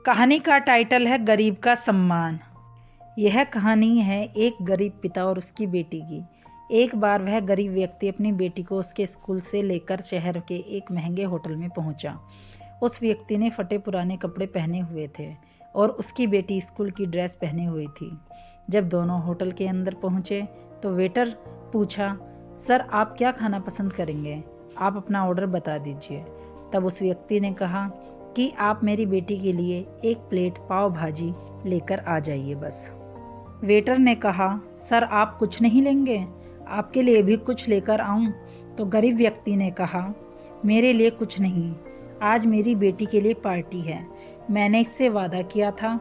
कहानी का टाइटल है गरीब का सम्मान। यह कहानी है एक गरीब पिता और उसकी बेटी की। एक बार वह गरीब व्यक्ति अपनी बेटी को उसके स्कूल से लेकर शहर के एक महंगे होटल में पहुंचा। उस व्यक्ति ने फटे पुराने कपड़े पहने हुए थे और उसकी बेटी स्कूल की ड्रेस पहनी हुई थी। जब दोनों होटल के अंदर पहुंचे तो वेटर पूछा, सर आप क्या खाना पसंद करेंगे? आप अपना ऑर्डर बता दीजिए। तब उस व्यक्ति ने कहा कि आप मेरी बेटी के लिए एक प्लेट पाव भाजी लेकर आ जाइए बस। वेटर ने कहा, सर आप कुछ नहीं लेंगे? आपके लिए भी कुछ लेकर आऊं? तो गरीब व्यक्ति ने कहा, मेरे लिए कुछ नहीं, आज मेरी बेटी के लिए पार्टी है। मैंने इससे वादा किया था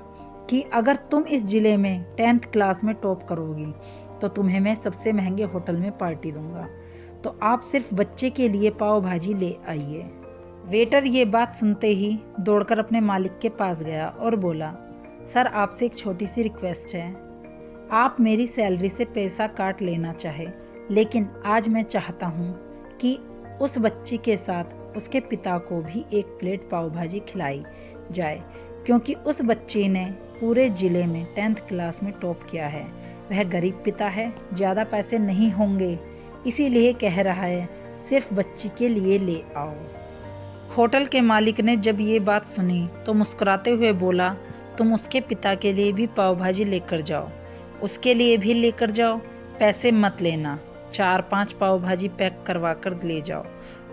कि अगर तुम इस जिले में 10th क्लास में टॉप करोगी तो तुम्हें मैं सबसे महंगे होटल में पार्टी दूंगा, तो आप सिर्फ बच्चे के लिए पाव भाजी ले आइए। वेटर ये बात सुनते ही दौड़कर अपने मालिक के पास गया और बोला, सर आपसे एक छोटी सी रिक्वेस्ट है। आप मेरी सैलरी से पैसा काट लेना चाहे, लेकिन आज मैं चाहता हूँ कि उस बच्ची के साथ उसके पिता को भी एक प्लेट पाव भाजी खिलाई जाए, क्योंकि उस बच्चे ने पूरे ज़िले में 10th क्लास में टॉप किया है। वह गरीब पिता है, ज़्यादा पैसे नहीं होंगे, इसीलिए कह रहा है सिर्फ बच्ची के लिए ले आओ। होटल के मालिक ने जब ये बात सुनी तो मुस्कुराते हुए बोला, तुम उसके पिता के लिए भी पाव भाजी लेकर जाओ, उसके लिए भी लेकर जाओ, पैसे मत लेना। 4-5 पाव भाजी पैक करवा कर ले जाओ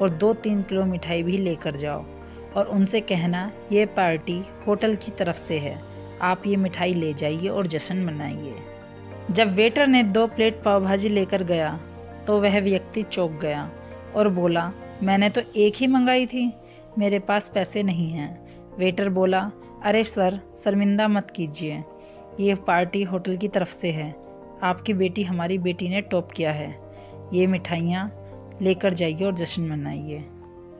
और 2-3 किलो मिठाई भी लेकर जाओ और उनसे कहना ये पार्टी होटल की तरफ से है, आप ये मिठाई ले जाइए और जश्न मनाइए। जब वेटर ने 2 प्लेट पाव भाजी लेकर गया तो वह व्यक्ति चौंक गया और बोला, मैंने तो एक ही मंगाई थी, मेरे पास पैसे नहीं हैं। वेटर बोला, अरे सर शर्मिंदा मत कीजिए, ये पार्टी होटल की तरफ से है, आपकी बेटी हमारी बेटी ने टॉप किया है, ये मिठाइयाँ लेकर जाइए और जश्न मनाइए।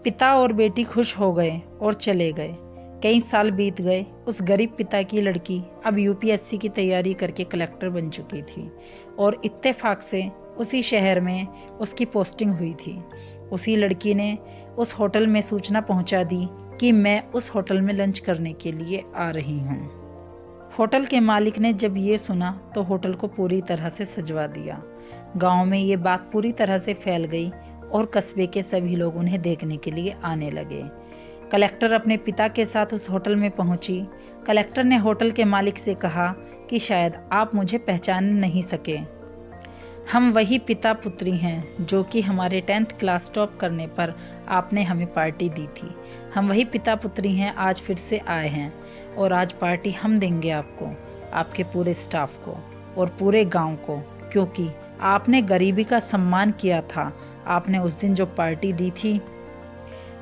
पिता और बेटी खुश हो गए और चले गए। कई साल बीत गए। उस गरीब पिता की लड़की अब यूपीएससी की तैयारी करके कलेक्टर बन चुकी थी और इत्तेफाक से उसी शहर में उसकी पोस्टिंग हुई थी। उसी लड़की ने उस होटल में सूचना पहुंचा दी कि मैं उस होटल में लंच करने के लिए आ रही हूं। होटल के मालिक ने जब ये सुना तो होटल को पूरी तरह से सजवा दिया। गांव में ये बात पूरी तरह से फैल गई और कस्बे के सभी लोग उन्हें देखने के लिए आने लगे। कलेक्टर अपने पिता के साथ उस होटल में पहुंची। कलेक्टर ने होटल के मालिक से कहा कि शायद आप मुझे पहचान नहीं सके, हम वही पिता पुत्री हैं जो कि हमारे 10th क्लास टॉप करने पर आपने हमें पार्टी दी थी। हम वही पिता पुत्री हैं, आज फिर से आए हैं और आज पार्टी हम देंगे आपको, आपके पूरे स्टाफ को और पूरे गांव को, क्योंकि आपने गरीबी का सम्मान किया था। आपने उस दिन जो पार्टी दी थी,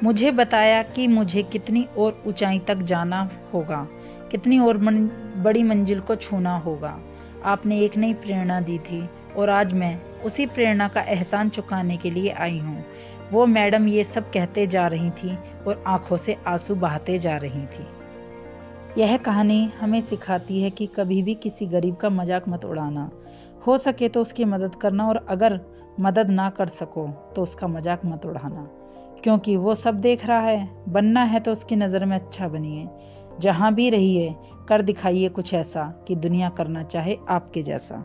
मुझे बताया कि मुझे कितनी और ऊंचाई तक जाना होगा, कितनी और बड़ी मंजिल को छूना होगा। आपने एक नई प्रेरणा दी थी और आज मैं उसी प्रेरणा का एहसान चुकाने के लिए आई हूँ। वो मैडम ये सब कहते जा रही थी और आंखों से आंसू बहाते जा रही थी। यह कहानी हमें सिखाती है कि कभी भी किसी गरीब का मजाक मत उड़ाना, हो सके तो उसकी मदद करना और अगर मदद ना कर सको तो उसका मजाक मत उड़ाना, क्योंकि वो सब देख रहा है। बनना है तो उसकी नज़र में अच्छा बनिए, जहाँ भी रहिए कर दिखाइए कुछ ऐसा कि दुनिया करना चाहे आपके जैसा।